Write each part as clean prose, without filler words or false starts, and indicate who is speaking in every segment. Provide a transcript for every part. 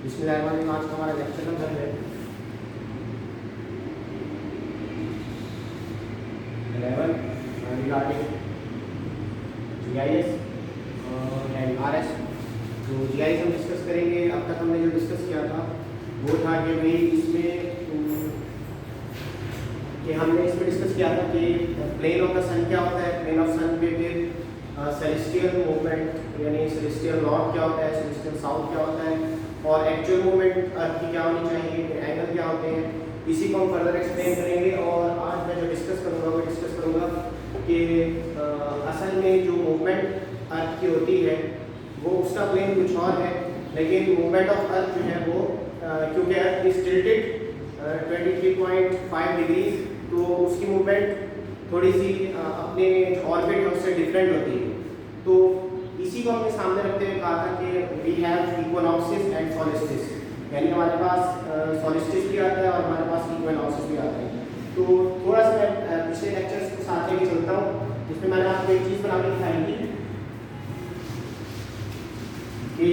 Speaker 1: बिस्मिल्लाहिर्रहमानिर्रहीम। आज का हमारा लेक्चर नंबर है 11 रिगार्डिंग जीआईएस एंड आरएस। तो जीआईएस हम डिस्कस करेंगे। अब तक हमने जो डिस्कस किया था वो था कि भाई हमने इसमें डिस्कस किया था कि प्लेन ऑफ द सन क्या होता है, प्लेन ऑफ सन पे फिर सेलेस्टियल मूवमेंट यानी सेलेस्टियल नॉर्थ क्या होता है, सेलेस्टियल साउथ क्या होता है और एक्चुअल मूवमेंट अर्थ की क्या होनी चाहिए, एंगल क्या होते हैं। इसी को हम फर्दर एक्सप्लेन करेंगे। और आज मैं जो डिस्कस करूँगा वो डिस्कस करूँगा कि असल में जो मूवमेंट अर्थ की होती है वो उसका प्लेन कुछ और है, लेकिन मूवमेंट ऑफ अर्थ जो है वो क्योंकि अर्थ इज टिल्टेड 23.5 डिग्रीज, तो उसकी मूवमेंट थोड़ी सी अपने जो ऑर्बिट है उससे डिफरेंट होती है। तो इसी को हमने सामने रखते हुए कहा था कि वी हैव इक्विनॉक्सिस एंड सोलिस्टिस, यानी हमारे पास सोलिस्टिस भी आता है और हमारे पास इक्विनॉक्सिस भी आता है। तो थोड़ा सा मैं पिछले लेक्चर्स को साथ लेके चलता हूँ, जिसमें मैंने आपको एक चीज़ बना के दिखाई थी कि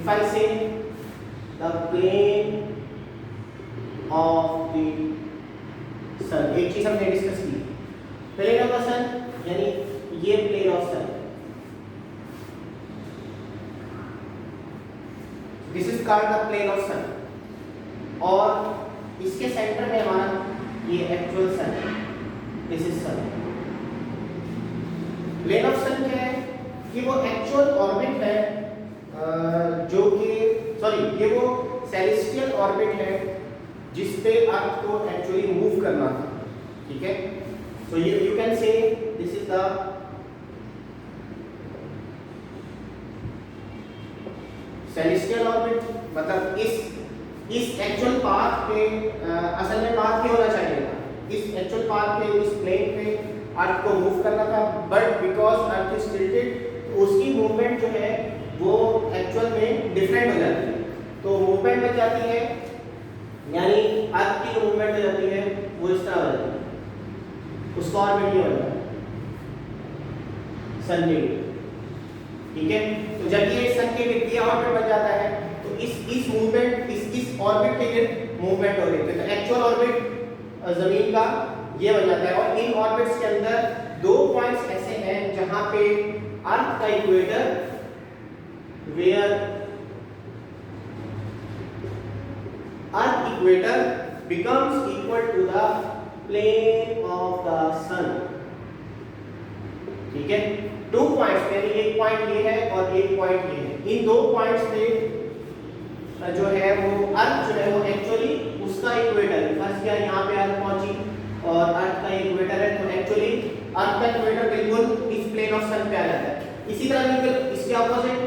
Speaker 1: इफ आई से द प्लेन ऑफ द सन, एक चीज हमने डिस्कस की, प्लेन ऑफ द सन यानी ये plane of sun, this is called the plane of sun, और इसके सेंटर में हमारा ये एक्चुअल सन है, this is sun. Plane of sun क्या है कि वो एक्चुअल ऑर्बिट है जो कि ये वो सेलेस्टियल ऑर्बिट है जिस पे अर्थ को एक्चुअली मूव करना था। ठीक है, so you can say this is the celestial orbit, मतलब इस एक्चुअल पाथ पे असल में पाथ क्या होना चाहिए था, इस एक्चुअल पाथ पे इस प्लेन पे अर्थ को मूव करना था, but because earth is tilted उसकी मूवमेंट जो है वो एक्चुअल में डिफरेंट हो जाती है। तो मूवमेंट बन जाती है, यानी अर्थ की जो मूवमेंट हो जाती है वो इस तरह हो जाती है, उसका ऑर्बिट ये होता है सन के। ठीक है, तो जब ये सन के ये ऑर्बिट बन जाता है तो इस मूवमेंट इस ऑर्बिट के लिए मूवमेंट हो रही है। तो एक्चुअल ऑर्बिट जमीन का ये बन जाता है, और इन ऑर्बिट्स के अंदर दो पॉइंट्स ऐसे हैं जहां पे अर्थ का equator where earth equator becomes equal to the plane of the sun। ठीक है, दो पॉइंट्स, यानी एक पॉइंट ये है और एक पॉइंट ये है, इन दो पॉइंट्स पे जो है वो अर्थ जो है वो एक्चुअली उसका इक्वेटर, फर्स्ट क्या यहाँ पे अर्थ पहुंची और अर्थ का इक्वेटर है, तो एक्चुअली अर्थ का इक्वेटर बिल्कुल इस प्लेन ऑफ सन पे आ जाता है। इसी तरह बिल्कुल इसके ऑपोजिट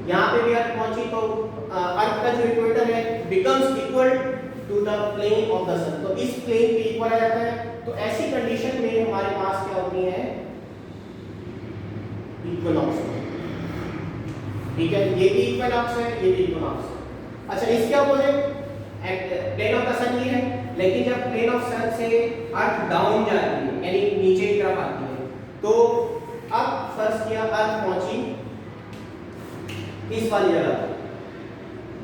Speaker 1: यहाँ पे भी अर्थ पहुंची तो अर्थ का जो इक्वेटर है becomes equal to the plane of the sun, तो इस प्लेन पे इक्वल आ जाता है। तो ऐसी कंडीशन में हमारे पास क्या होती है, इक्विनॉक्स। ठीक है, ये भी इक्विनॉक्स है, ये भी इक्विनॉक्स है। अच्छा, इसके अपोजिट प्लेन ऑफ द सन ये है, लेकिन जब प्लेन ऑफ सन से अर्थ डाउन जाती है यानी नीचे की तरफ आती है, तो अब फर्स्ट किया अर्थ पहुंची इस वाली जगह,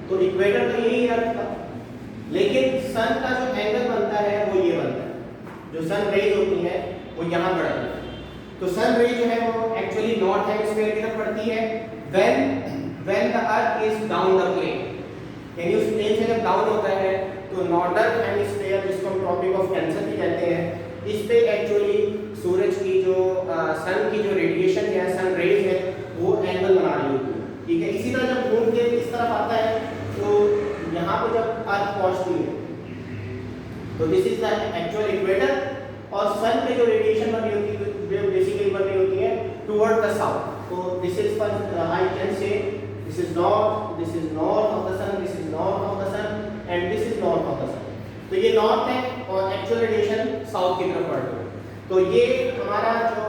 Speaker 1: तो इक्वेटर तो यही अर्थ का, लेकिन सन का जो एंगल बनता है वो ये बनता है, जो सन रेज होती है वो यहाँ बढ़ती है। तो सन रे जो है वो एक्चुअली नॉर्थ हेमिस्फीयर की तरफ पड़ती है when the earth is down the plane, यानी उस प्लेन से जब डाउन होता है तो नॉर्दर्न हेमिस्फीयर, जिसको हम ट्रॉपिक ऑफ कैंसर भी कहते हैं, इस पे एक्चुअली सूरज की जो सन की जो रेडिएशन है, सन रेज है, वो एंगल बना रही होती है। ठीक है, इसी तरह जब घूम के इस तरफ आता है तो यहाँ पे जब अर्थ पहुंचती है तो this is the actual equator, और सन पे जो रेडिएशन बन रही होती है बेसिकली बन रही होती है टुवर्ड द साउथ। तो this is I can say this is north of the sun, this is north of the sun and this is north of the sun. तो ये नॉर्थ है और एक्चुअल रेडिएशन साउथ की तरफ बढ़ रही है। तो ये हमारा जो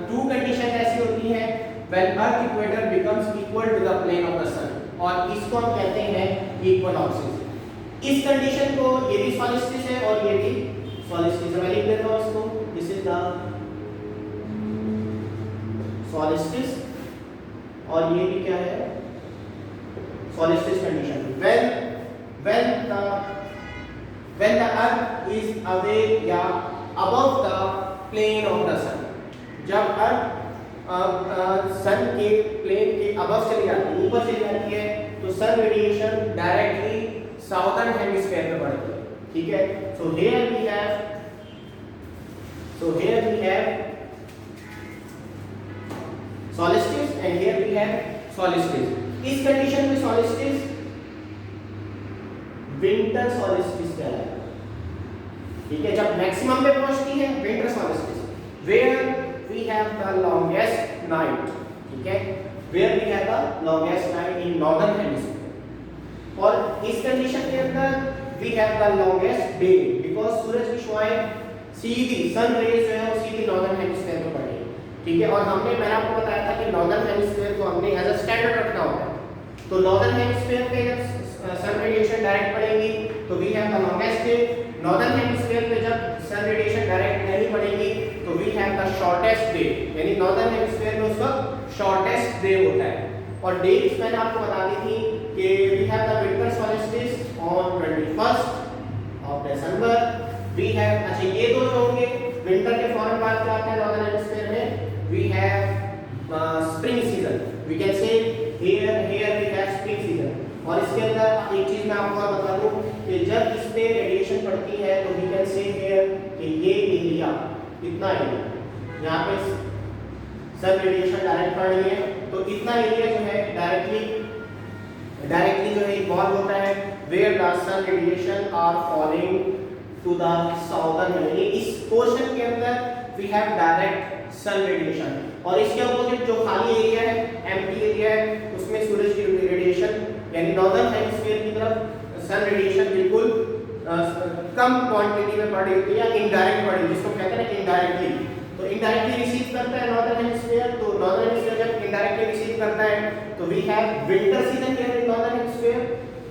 Speaker 1: टू कंडीशन ऐसी होती है when earth equator becomes equal to the plane of the sun, और इसको हम कहते हैं इक्विनॉक्सिस। इस कंडीशन को ये भी सोलिस्टिस है और ये भी सोलिस्टिस है। मैं लिख देता हूं इसको, दिस इज द सोलिस्टिस और ये भी क्या है solstice condition. When the earth is away या above the plane of the sun, जब अर्थ सन के प्लेन के अबव चली जाती है, ऊपर चली जाती है, तो sun radiation directly southern hemisphere में पड़ती है, ठीक है। So here we have solstice and here we have solstice. इस कंडीशन में solstice विंटर solstice कहलाएगा, ठीक है। जब मैक्सिमम पे पहुंचती है winter solstice, where we have the longest night, ठीक है, where we have the longest night in northern hemisphere. और इस कंडीशन के अंदर we have the longest day because सूरज की शुआएं सीधी सन रेज जो है वो सीधी नॉर्दर्न हेमिस्फीयर में पड़ेगी, ठीक है। और मैंने आपको बताया था कि नॉर्दर्न हेमिस्फीयर को हमने एज अ स्टैंडर्ड रखना होता है, तो नॉर्दर्न हेमिस्फीयर पे जब सन रेडिएशन डायरेक्ट पड़ेगी तो we have the longest day, northern hemisphere पे जब सन रेडिएशन डायरेक्ट नहीं पड़ेगी तो we have the shortest day, यानी नॉर्दर्न हेमिस्फीयर में उस वक्त शॉर्टेस्ट डे होता है। और डेट्स मैंने आपको बता दी थी कि we have the winter solstice on 21st of December, we have, अच्छा ये दो जो होंगे विंटर के फौरन बाद क्या आता है नॉर्दर्न हेमिस्फीयर में, we have spring season, we can say here we have spring season। और इसके अंदर एक चीज मैं आपको और बता दूं कि जब इस पे रेडिएशन पड़ती है तो we can say here कि ये एरिया, इतना एरिया यहाँ पे सन रेडिएशन डायरेक्ट पड़ रही है, तो इतना एरिया जो है डायरेक्टली जो है इन्वॉल्व होता है where the sun radiation are falling to the southern, यानी इस पोर्शन के अंदर we have direct sun radiation. और इसके अपोजिट जो खाली एरिया है, एम्प्टी एरिया है, उसमें सूरज की रेडिएशन यानी नॉर्दर्न हेमिस्फीयर की तरफ सन रेडिएशन बिल्कुल कम क्वांटिटी में पड़ रही होती है या इनडायरेक्ट पड़ रही है, जिसको कहते हैं ना इनडायरेक्टली। तो इनडायरेक्टली रिसीव करता है नॉर्दर्न हेमिस्फीयर, तो नॉर्दर्न हेमिस्फीयर जब इनडायरेक्टली रिसीव करता है तो we have winter season here in northern hemisphere.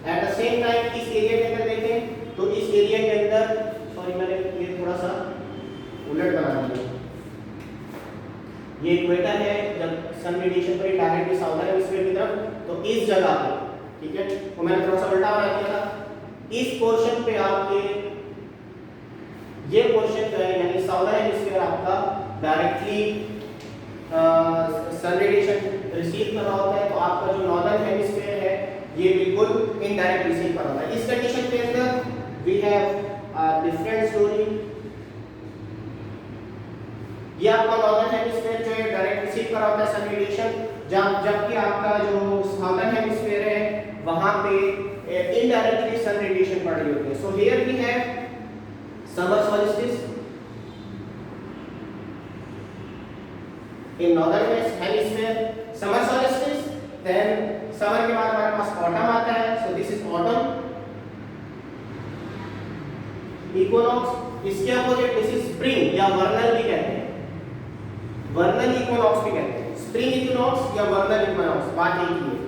Speaker 1: At the same time इस एरिया के अंदर देखें तो इस एरिया के अंदर, सॉरी मैंने ये थोड़ा सा उलट बना दिया, ये इक्वेटर है, जब सन रेडिएशन पर डायरेक्टली साउदर्न हेमिस्फीयर की तरफ, तो इस जगह पे, ठीक है, तो मैंने थोड़ा सा उल्टा बना दिया था, इस पोर्शन पे आपके ये पोर्शन जो है यानी साउदर्न हेमिस्फीयर आपका डायरेक्टली सन रेडिएशन रिसीव कर रहा होता है, तो आपका जो नॉर्दर्न हेमिस्फीयर है ये बिल्कुल इनडायरेक्ट रिसीव कर रहा होता है। इस कंडीशन के अंदर वी हैव डिफरेंट स्टोरी, ये आपका नॉर्दर्न हेमिस्फीयर जो है डायरेक्ट रिसीव कर रहा होता है सन रेडिएशन, जबकि आपका जो साउदर्न हेमिस्फीयर है वहां पे इनडायरेक्टली सन रेडिएशन पड़ रही होती है। So here we have summer solstice in northern hemisphere, summer solstice, then summer के बाद हमारे पास ऑटम आता है, so this is autumn equinox. इसके अपोजिट दिस इज स्प्रिंग या वर्नल भी कहते हैं, वर्नल इक्विनॉक्स भी कहते हैं, स्प्रिंग इक्विनॉक्स या वर्नल इक्विनॉक्स, बात एक ही है।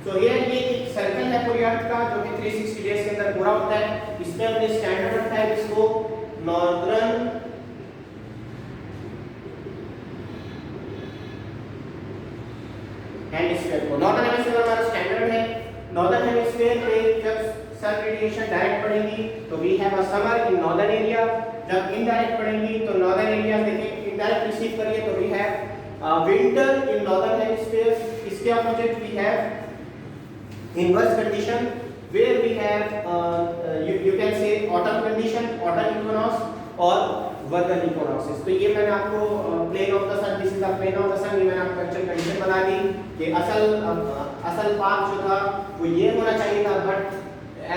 Speaker 1: तो ये एक सर्कल है पूरी अर्थ का जो कि 360 डेज के अंदर पूरा होता है, इसमें हमने स्टैंडर्ड रखा है जिसको नॉर्दर्न हेमिस्फीयर को, नॉर्दर्न हेमिस्फीयर हमारा स्टैंडर्ड है। नॉर्दर्न हेमिस्फीयर पे जब सन रेडिएशन डायरेक्ट पड़ेगी तो we have a summer in northern area, जब इनडायरेक्ट पड़ेगी तो नॉर्दर्न एरिया देखिए इनडायरेक्ट रिसीव करिए तो we have winter in northern hemisphere. इसके opposite we have inverse condition where we have you can say autumn condition, autumn equinox और vernal equinoxes। तो ये मैंने आपको plane of the sun, this is the plane of the sun, ये मैंने आपको actual condition बता दी कि असल पाथ जो था वो ये होना चाहिए था, but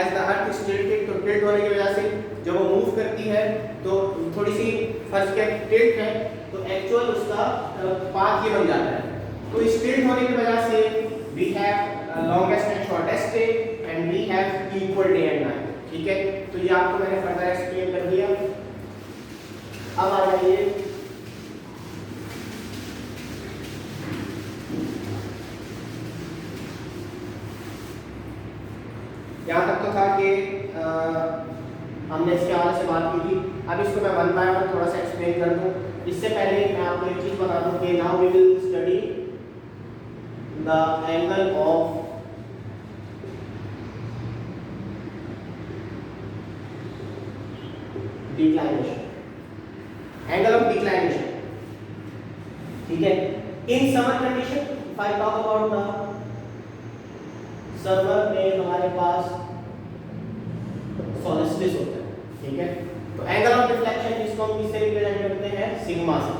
Speaker 1: as the earth is tilted, तो tilt होने की वजह से जब वो move करती है तो थोड़ी सी फर्स्ट के tilt है तो actual उसका पाथ ये बन जाता है। तो इस tilt होने की वजह से we have longest and shortest day and we have equal day and night, ठीक है। तो ये आपको मैंने फर्दर एक्सप्लेन कर दिया। अब आ जाइए यहाँ तक तो था कि हमने इसके हवाले से बात की थी, अब इसको मैं वन बाय वन थोड़ा सा एक्सप्लेन कर दूं। इससे पहले मैं आपको एक चीज बता दूं कि now we will study the angle of declination, angle of declination, ठीक है। In summer condition if I talk about the summer में हमारे पास सॉलिस्टिस होता है, ठीक है। तो एंगल ऑफ डिफ्लेक्शन जिसको हम किससे रिप्रेजेंट करते हैं, सिग्मा से।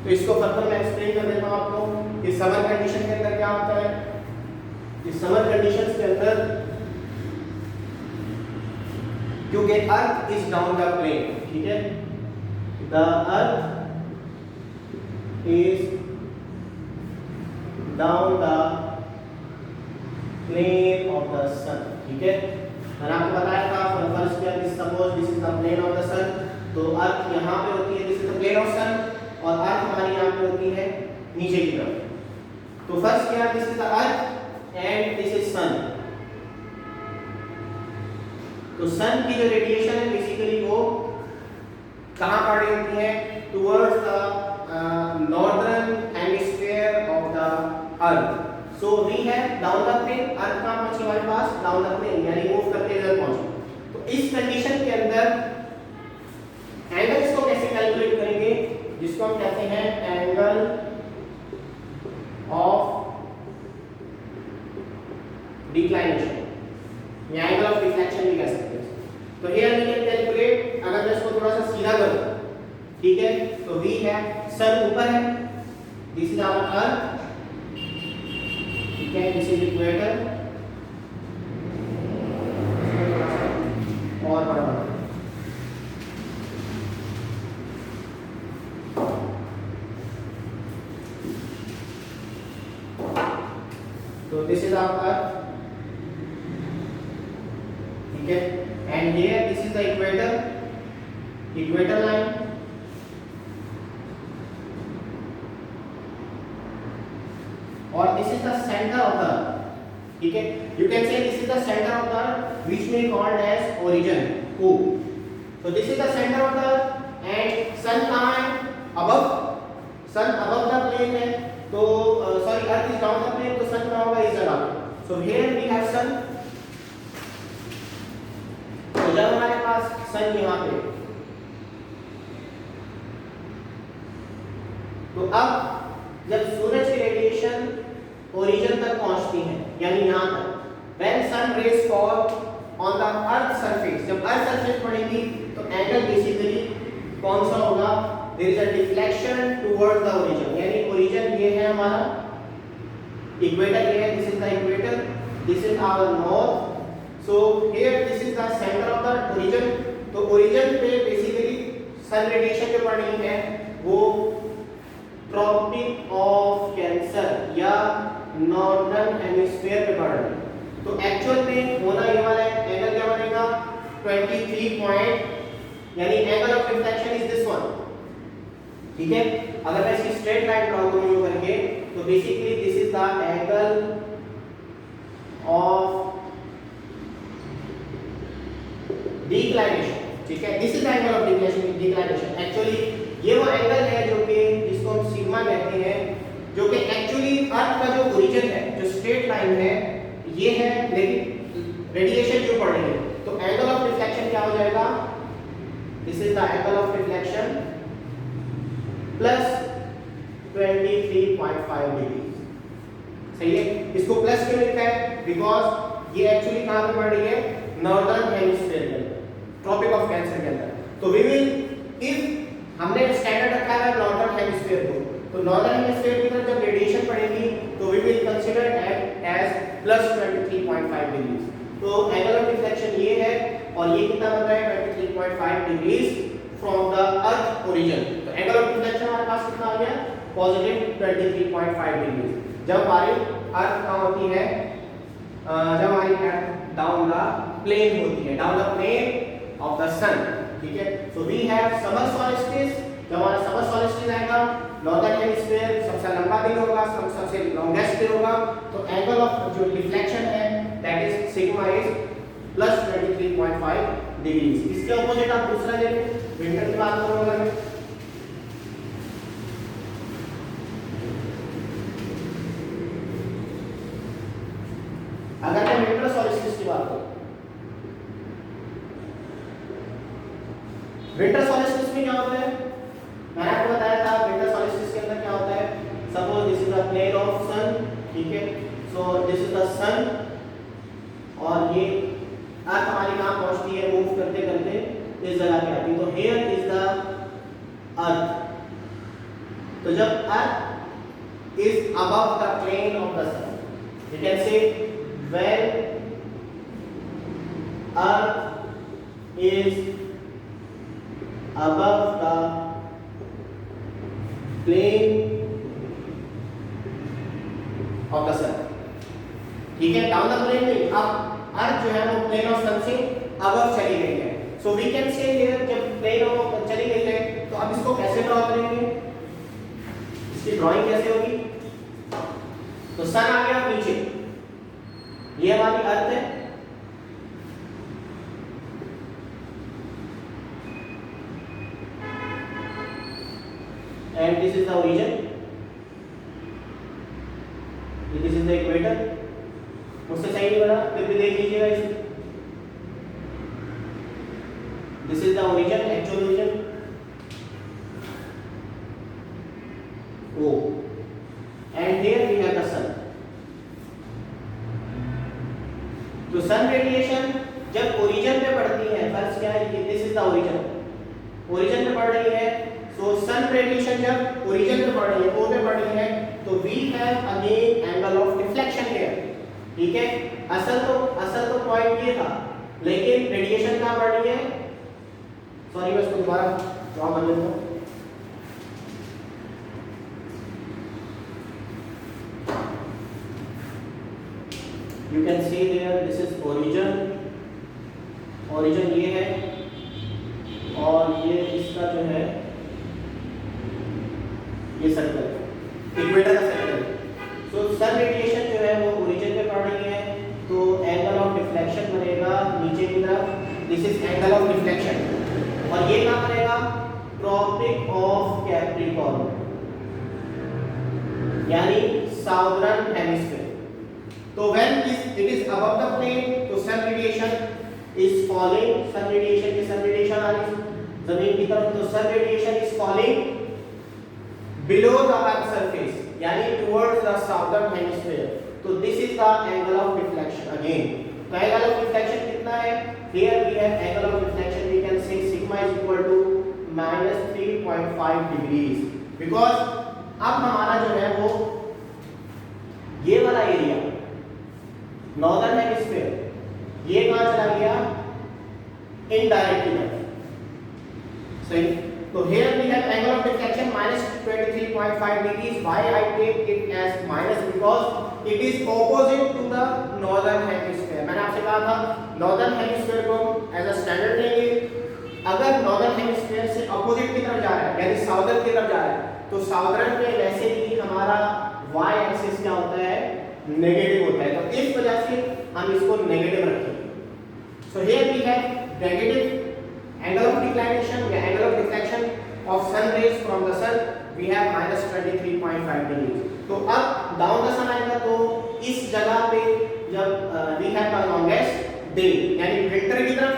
Speaker 1: तो इसको फर्दर मैं एक्सप्लेन कर देता हूं आपको कि समर कंडीशन के अंदर क्या होता है। इस समर कंडीशंस के अंदर क्योंकि earth is down the plane, ठीक है, the earth is down the plane of the sun, ठीक है। मैंने आपको बताया था फर्स्ट किया this suppose this is the plane of the sun, तो अर्थ यहाँ पे होती है, this is the plane of sun, और अर्थ हमारी यहाँ पे होती है नीचे की तरफ। तो फर्स्ट किया this is the earth and this is sun. तो सन की जो रेडिएशन है बेसिकली वो कहाँ पड़ रही होती है, towards the northern hemisphere of the earth. So we have down the plane, अर्थ कहाँ पहुंची हमारे पास, down the plane, यानी मूव करके इधर पहुंची। तो इस कंडीशन के अंदर एंगल्स को कैसे कैलकुलेट करेंगे, जिसको हम कहते हैं एंगल ऑफ डिक्लाइनेशन या एंगल ऑफ डिफ्लेक्शन भी कह सकते हैं। तो हियर वी कैन कैलकुलेट, अगर मैं इसको थोड़ा सा सीधा करूं, ठीक है, तो वी है सन ऊपर है, दिस इज आवर अर्थ, ठीक है, दिस इज इक्वेटर, और बड़ा तो दिस इज आवर अर्थ, ठीक है, and here this is the equator line, और this is the centre of the earth, ठीक है। You can say this is the centre of the earth which we called as origin, O. तो this is the centre of the earth एंड सन कहां है, above, sun above the plane है, तो sorry earth is down the plane, तो sun कहां होगा, इस जगह पे। सो हियर वी हैव सन, तो जब हमारे पास सन यहां पे, तो अब जब सूरज की रेडिएशन ओरिजिन तक पहुंचती है, यानी यहां तक, when sun rays fall on the earth surface, जब अर्थ सरफेस पड़ेगी तो एंगल बेसिकली कौन सा होगा, there is a deflection towards the origin, यानी ओरिजिन ये है हमारा, इक्वेटर ये है, this is the equator, this is our north, so here this is the centre of the origin. तो ओरिजिन पे बेसिकली सन रेडिएशन जो पड़ रही है वो ट्रॉपिक ऑफ कैंसर या नॉर्दर्न हेमिस्फीयर पे पड़ रही है। तो एक्चुअल में होना ये वाला है, एंगल क्या बनेगा, 23 पॉइंट, यानी angle of reflection is this one, ठीक है। अगर मैं इसकी स्ट्रेट लाइन ड्रॉ करूं यूं करके, तो basically this is the angle of declination, ठीक है, this is the angle of declination. Actually ये वो एंगल है जो कि जिसको हम सिग्मा कहते हैं, जो कि एक्चुअली अर्थ का जो ओरिजिन है, जो स्ट्रेट लाइन है ये है, लेकिन रेडिएशन जो पड़ रही है, तो एंगल ऑफ रिफ्लेक्शन क्या हो जाएगा, this is the angle of reflection plus 23.5 degree, सही है। इसको प्लस क्यों लिखा है, बिकॉज ये एक्चुअली कहां पे पड़ रही है, नॉर्दर्न हेमिस्फीयर के अंदर, ट्रॉपिक ऑफ कैंसर के अंदर। तो वी विल, इफ हमने स्टैंडर्ड रखा है नॉर्दर्न हेमिस्फीयर को, तो नॉर्दर्न हेमिस्फीयर की तरफ जब रेडिएशन पड़ेगी तो we will consider as plus 23.5 degree. तो एंगल ऑफ डिफ्लेक्शन ये है, और ये कितना बन रहा है, 23.5 degrees from the earth origin. तो एंगल ऑफ डिफ्लेक्शन हमारे पास कितना आ गया, पॉजिटिव 23.5 डिग्रीज, जब हमारी अर्थ कहां होती है, जब हमारी अर्थ डाउन द प्लेन होती है, down the plane of the sun, ठीक है। So we have summer solstice, जब हमारा समर सॉलिस्टिस आएगा, नॉर्दर्न हेमिस्फीयर सबसे लंबा दिन होगा, सबसे लॉन्गेस्ट दिन होगा, तो एंगल ऑफ जो डिफ्लेक्शन है that is sigma is plus 23.5 degrees. इसके ऑपोजिट आप दूसरा देखें, विंटर की बात करूंगा मैं, अगर मैं विंटर सॉलिस्टिस की बात करूं, विंटर सॉल्स्टिस में क्या होता है, मैंने आपको बताया था विंटर सॉल्स्टिस के अंदर क्या होता है, suppose this is the plane of sun, ठीक है, so this is the sun और ये अर्थ हमारी कहाँ पहुंचती है, मूव करते करते इस जगह पे आती है, तो हियर इज द अर्थ। तो जब earth is above the plane of the sun, you can say when earth is above the plane of the sun, ठीक है, डाउन द प्लेन नहीं, अब अर्थ जो है वो प्लेन ऑफ सन से अबव चली गई है, so we can say here जब प्लेन ऑफ चली गई है तो अब इसको कैसे ड्रॉ करेंगे, इसकी ड्राइंग कैसे होगी, तो सन आ गया नीचे, ये हमारी अर्थ है, and this is the origin, this is the equator, मुझसे सही नहीं बना फिर भी देख लीजिएगा इसे, this is the origin, actual origin O, and here we have the sun। तो सन रेडिएशन जब ओरिजिन पे पड़ती है, फर्स्ट क्या है, this is the origin, origin पे पड़ रही है, तो सन रेडिएशन जब ओरिजिन पे पड़ रही है, ओ पे पड़ रही है, तो we have again angle of deflection here, ठीक है, असल तो पॉइंट ये था, लेकिन रेडिएशन कहां पड़ रही है, सॉरी मैं इसको दोबारा ड्रॉ कर लेता हूं, you can see there this is origin, origin ये है और ये इसका जो है ये सर्कल, इक्वेटर का सर्कल, सो सन रेडिएशन जो है वो ओरिजिन पे पड़ रही है, तो एंगल ऑफ डिफ्लेक्शन बनेगा नीचे की तरफ, this is angle of deflection, और ये कहां बनेगा, ट्रॉपिक ऑफ कैप्रिकॉर्न, यानी साउदर्न हेमिस्फीयर, तो when it is above the plane, तो sun radiation is falling, sun radiation आ रही जमीन की तरफ, तो sun radiation is falling below the earth surface, यानी towards the southern hemisphere, तो this is the angle of deflection again, तो angle of deflection कितना है, here we have angle of deflection, we can say sigma is equal to -3.5 degrees, because अब हमारा जो है वो ये वाला एरिया नॉर्दर्न हेमिस्फीयर, ये कहां चला गया, इनडायरेक्ट की तरफ, सही, तो here we have angle of deflection -23.5 degrees, why I take it as minus, because it is opposite to the northern hemisphere, मैंने आपसे कहा था northern hemisphere को as a standard लेंगे, अगर northern hemisphere से opposite की तरफ जा रहा है, यानी southern की तरफ जा रहा है, तो southern में वैसे ही हमारा y axis क्या होता है, नेगेटिव होता है, तो इस वजह से हम इसको नेगेटिव रखेंगे, so here we have negative angle of declination या angle of deflection of sun rays from the sun, we have -23.5 degrees, तो अब डाउन द सन आएगा, तो इस जगह पे जब we have the longest day, यानी विंटर की तरफ,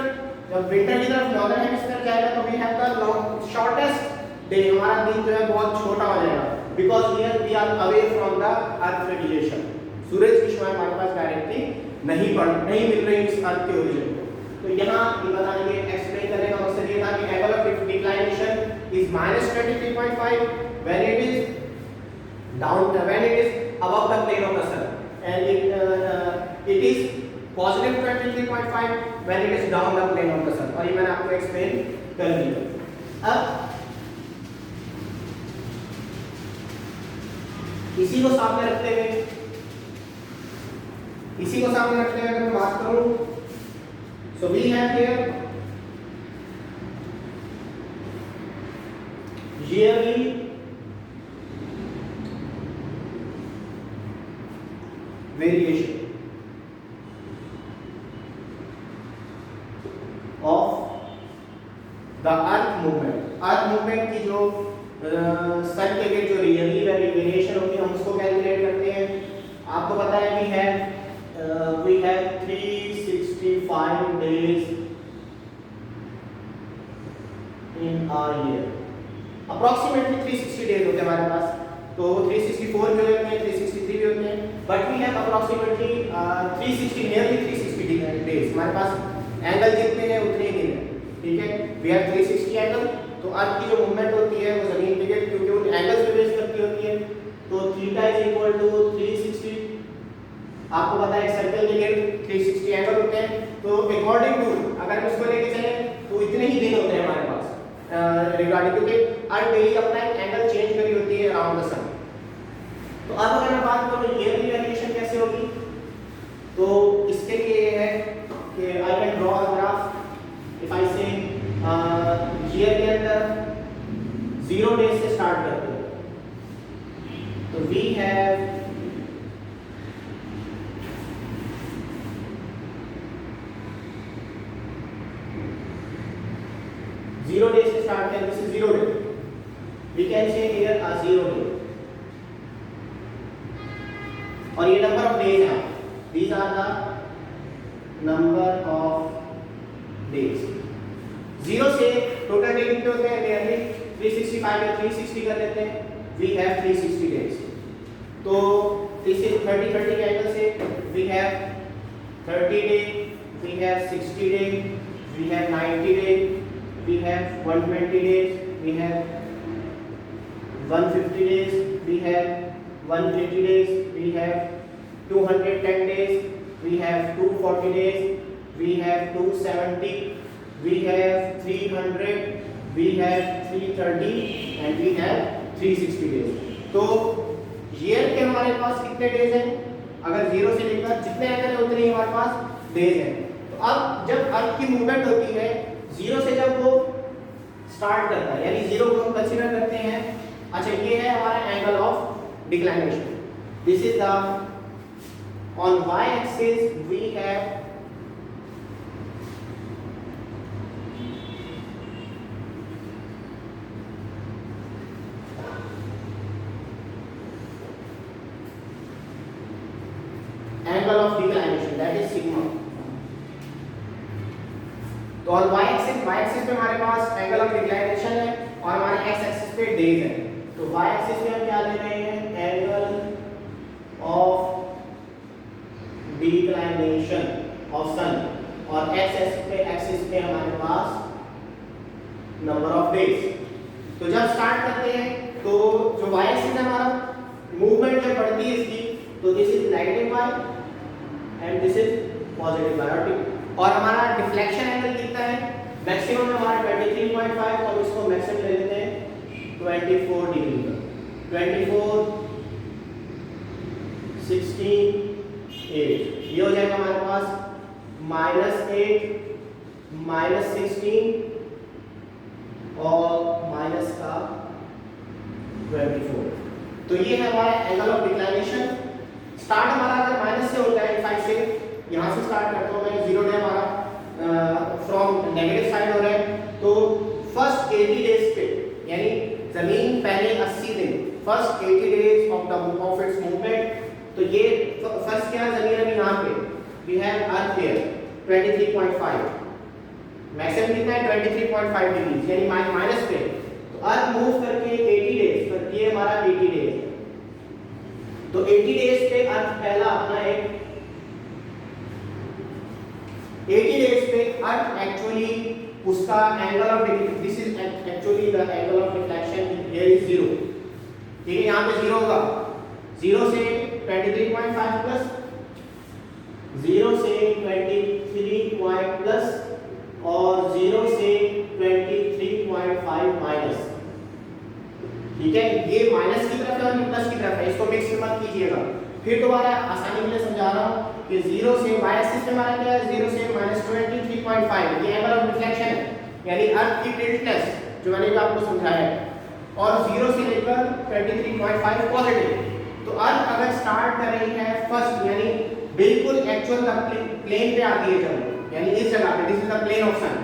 Speaker 1: जब विंटर की तरफ नॉर्दर्न हेमिस्फीयर जाएगा, तो we have the shortest day, हमारा दिन जो है बहुत छोटा हो जाएगा, because here we are away from the earth radiation, सूरज की रोशनी हमारे पास डायरेक्टली नहीं मिल रही इस अर्थ के ओरिजिन को, तो यहाँ ये बताने के एक्सप्लेन करने का मकसद ये था कि angle of declination is -23.5 when it is above the plane of the sun, and it is positive 23.5 when it is down the plane of the sun, और ये मैंने आपको एक्सप्लेन कर दिया। अब इसी को सामने रखते हुए अगर मैं बात करूं, so we have here yearly variation of the earth movement की जो सन के जो रियली वेरिएशन होती है हम उसको कैलकुलेट करते हैं। आपको पता है we have 365 days in a year. Approximately 360 days होते हैं हमारे पास, तो 364 भी होते हैं, 363 भी होते हैं, but we have approximately 360, nearly 360 days. हमारे पास एंगल जितने हैं उतने ही दिन हैं, ठीक है। We have 360 angle. तो अर्थ की जो मूवमेंट होती है वो जमीन पे, क्योंकि वो एंगल्स पे बेस करती होती है, तो थीटा इज इक्वल टू 360। आपको पता है एक सर्कल के लिए 360 एंगल होते हैं, तो अकॉर्डिंग टू अगर हम इसको लेके चलें तो इतने ही दिन होते हैं हमारे पास रिगार्डिंग, क्योंकि अर्थ डेली अपना एंगल चेंज करी होती है अराउंड द सन। तो अब अगर मैं बात करूं ईयरली वेरिएशन कैसे होगी, तो इसके लिए ये है कि I can draw a graph. If I से ईयर के अंदर 0 डेज से स्टार्ट करते हैं, तो वी हैव 0 days से स्टार्ट करें, this is 0 day, we can say here a 0 day, और ये नंबर ऑफ डेज हैं, these are the number of days. 0 से टोटल डे कितने होते हैं, नियरली 365 या 360 कर लेते हैं, वी हैव 360 डेज। तो दिस इज 30 के एंगल से we have 30 day, we have 60 day, we have 90 day, we have 120 days, we have 150 days, we have 180 days, we have 210 days, we have 240 days, we have 270, we have 300, we have 330 and we have 360 days। तो year के हमारे पास कितने days हैं, अगर 0 से लेकर जितने angle है उतने ही हमारे पास डेज हैं। तो अब जब अर्थ की मूवमेंट होती है 0 से जब वो स्टार्ट करता है, यानी 0 को हम कंसीडर करते हैं, अच्छा ये है हमारा angle of declination. This is the on y axis we have angle of declination, that is sigma. तो ऑन y एक्सिस पे हमारे पास एंगल ऑफ डिक्लाइनेशन है और हमारे x एक्सिस पे डेज है। तो y एक्सिस पे हम क्या ले रहे हैं, angle of declination of sun, और x एक्सिस पे हमारे पास नंबर ऑफ डेज। तो जब स्टार्ट करते हैं तो जो y एक्सिस है हमारा मूवमेंट जब बढ़ती है इसकी, तो this is negative y and this is positive y, और हमारा डिफ्लेक्शन एंगल कितना है, मैक्सिमम है हमारा 23.5, तो हम इसको मैक्सिमम ले लेते हैं 24 डिग्री का, 24 16 8, ये हो जाएगा हमारे पास -8 -16 और माइनस का 24। तो ये है हमारा एंगल ऑफ डिक्लाइनेशन। स्टार्ट हमारा अगर माइनस से होता है, 5 से यहाँ से स्टार्ट करता हूँ मैं, 0 डे हमारा फ्रॉम नेगेटिव साइड हो रहा है, तो फर्स्ट 80 डेज पे, यानी जमीन पहले 80 दिन, first 80 days of its movement, तो ये फर्स्ट क्या जमीन अभी यहाँ पे we have earth here 23.5, maximum कितना है 23.5 डिग्री, यानी माइनस पे, तो अर्थ मूव करके 80 डेज, तो ये हमारा 80 डेज है। तो 80 डेज पे अर्थ पहला अपना एक 80 डेज पे अर्थ एक्चुअली उसका angle of this is actually the angle of deflection here is 0, ठीक है, यहाँ पे 0 होगा, 0 से 23.5 प्लस 0 से 23 प्लस और 0 से 23.5 माइनस, ठीक है, ये माइनस की तरफ है और ये प्लस की तरफ है, इसको मिक्स मत कीजिएगा। फिर दोबारा आसानी के लिए समझा रहा हूँ कि 0 से y एक्सिस पे हमारा क्या है, 0 से -23.5 ये एंगल ऑफ डिफ्लेक्शन है, यानी अर्थ की टिल्टनेस जो मैंने भी आपको समझाया है, और 0 से लेकर 23.5 पॉजिटिव। तो अर्थ अगर स्टार्ट कर रही है फर्स्ट, यानी बिल्कुल एक्चुअल प्लेन पे आती है जब, यानी इस जगह पे, this is the plane of sun,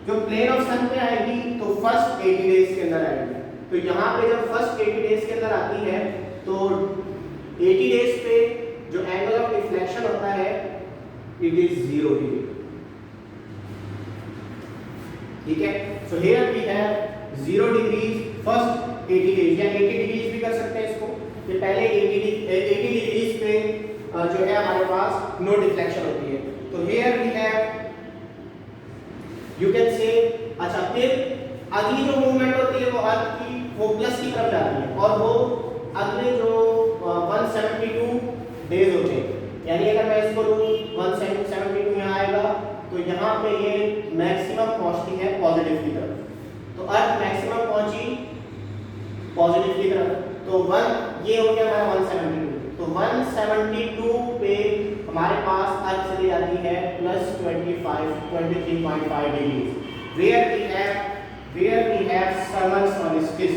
Speaker 1: जो प्लेन ऑफ सन पे आएगी तो फर्स्ट 80 डेज के अंदर आएगी। तो यहाँ पे जब फर्स्ट 80 डेज के अंदर आती है तो 80 डेज पे जो एंगल ऑफ डिफ्लेक्शन होता है इट इज 0 डिग्री, ठीक है। So here we have 0 degrees first 80 degrees या 80 डिग्रीज भी कर सकते हैं इसको। ये पहले 80 डिग्रीज पे जो है हमारे पास नो डिफ्लेक्शन होती है। तो here we have you can say अच्छा फिर अगली जो मूवमेंट होती है वो अर्थ की वो प्लस की तरफ जाती है और वो अगले जो 172 डेज होते हैं, यानी अगर मैं इसको लूँ 172 यहाँ आएगा तो यहाँ पे ये मैक्सिमम पहुँचती है पॉजिटिव की तरफ। तो अर्थ मैक्सिमम पहुँची पॉजिटिव की तरफ, तो 1 ये हो गया हमारा 172। तो 172 पे हमारे पास अर्थ चली जाती है +23.5 degree where we have summer solstice.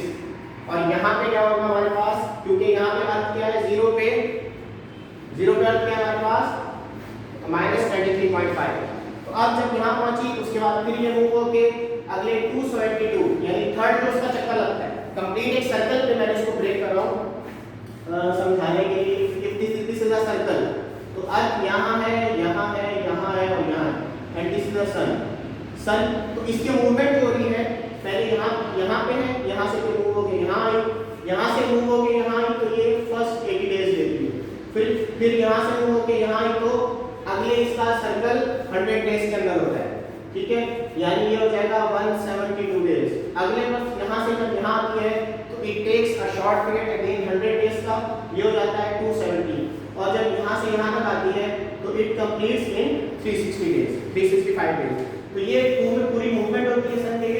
Speaker 1: और यहाँ पे क्या होगा हमारे पास, क्योंकि यहाँ पे अर्थ क्या है 0 पे अर्थ क्या है हमारे पास -23.5। तो अब जब यहाँ पहुंची उसके बाद फिर ये मूव होके अगले 272 यानी थर्ड जो उसका चक्कर लगता है कंप्लीट एक सर्कल पे, मैंने इसको ब्रेक कर रहा हूँ समझाने के लिए। दिस इज अ सर्कल, तो अर्थ यहाँ है और यहाँ है and this is the sun. तो इसकी मूवमेंट जो हो रही है पहले यहाँ पे है, यहाँ से मूव हो गए यहाँ से मूव हो गए यहाँ, तो ये फर्स्ट 80 डेज लेती है। फिर यहाँ से मूव हो गए यहाँ, तो अगले इसका सर्कल 100 डेज के अंदर होता है, ठीक है, यानी ये हो जाएगा 172 डेज। अगले बस यहाँ से जब यहाँ आती है तो it takes a short period again 100 days का, ये हो जाता है 270। और जब यहाँ से यहाँ तक आती है तो it completes in 360 days 365 days. तो ये पूरी मूवमेंट होती है सन के।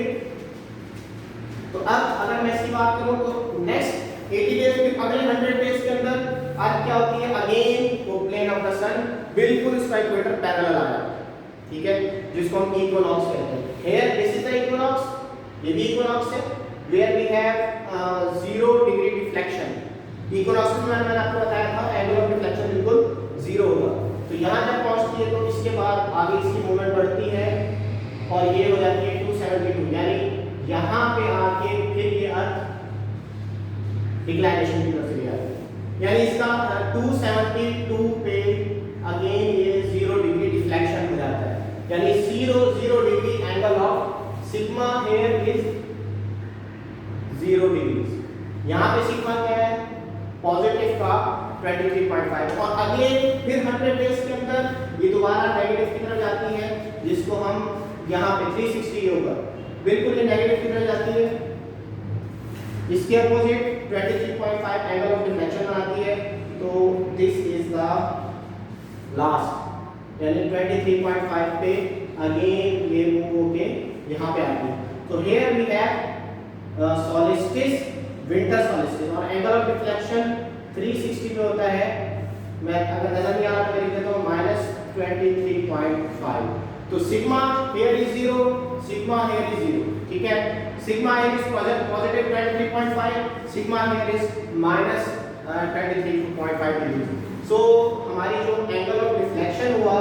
Speaker 1: तो अब अगर मैं इसकी बात करूं तो नेक्स्ट 80 डेज के अगले 100 डेज के अंदर अर्थ क्या होती है, अगेन वो प्लेन ऑफ द सन बिल्कुल इसका इक्वेटर पैरेलल आ जाता है, ठीक है, जिसको हम इक्विनॉक्स कहते हैं। Here this is the equinox, ये भी इक्विनॉक्स है where we have 0 degree deflection. Equinox में मैंने आपको बताया था एंगल ऑफ डिफ्लेक्शन बिल्कुल 0 होगा। तो यहाँ जब पहुँचती है तो इसके बाद आगे इसकी मूवमेंट बढ़ती है और ये हो जाती है 272, यानी यहाँ पे आके फिर ये अर्थ डिक्लाइनेशन की तरफ चली जाती है, यानी इसका 272 पे अगेन ये 0 डिग्री डिफ्लेक्शन हो जाता है, यानी 0 degree angle of sigma here is 0 degree. यहाँ पे सिग्मा क्या है पॉजिटिव का 23.5 और अगले फिर 100 डेज के अंदर ये दोबारा नेगेटिव की तरफ जाती है, जिसको हम यहाँ पे 360 होगा बिल्कुल ये नेगेटिव की तरफ जाती है। इसके अपोजिट 23.5 एंगल ऑफ डिफ्लेक्शन आती है, तो दिस इज द लास्ट, यानी 23.5 पे अगेन ये मूव होके यहाँ पे आती है। तो here we have solstice, winter solstice, और एंगल ऑफ डिफ्लेक्शन 360 पे होता है। मैं अगर नजर नहीं आ रहा तो लिख देता हूँ -23.5। तो sigma here is 0, sigma here is 0, ठीक है, sigma here is positive 23.5, sigma here is -23.5 degree. So हमारी जो एंगल ऑफ डिफ्लेक्शन हुआ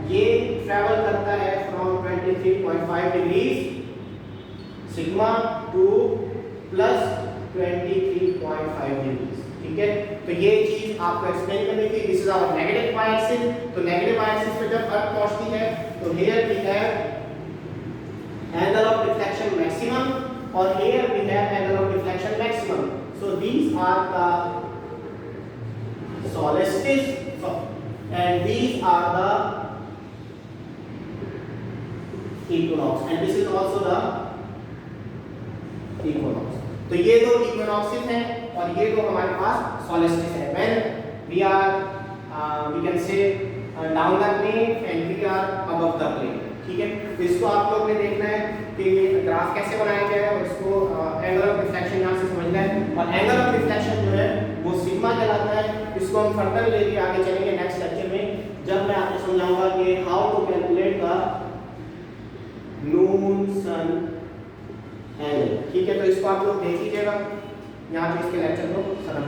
Speaker 1: ये ट्रैवल करता है from 23.5 degrees sigma to +23.5 degrees, ठीक है। तो ये चीज आपको एक्सप्लेन करनी थी। This is our negative Y axis. तो नेगेटिव वाई एक्सिस पे जब अर्थ पहुंचती है तो here we have angle of deflection maximum और here we have angle of deflection maximum. So these are the solstice and these are the equinox and this is also the equinox। तो ये दो equinoxes हैं और ये दो हमारे पास सोलिस्टिस है। When we are we can say down the plane and we are above the plane, ठीक है। तो इसको आप लोग ने देखना है कि ग्राफ कैसे बनाया गया है और इसको एंगल ऑफ डिफ्लेक्शन यहाँ से समझना है। और एंगल ऑफ डिफ्लेक्शन जो है वो सिग्मा कहलाता है। इसको हम फर्दर लेके आगे चलेंगे नेक्स्ट लेक्चर में, जब मैं आपको समझाऊंगा कि how to calculate the moon sun angle, ठीक है। तो इसको आप लोग देख लीजिएगा, यहाँ पे इसके लेक्चर को खत्म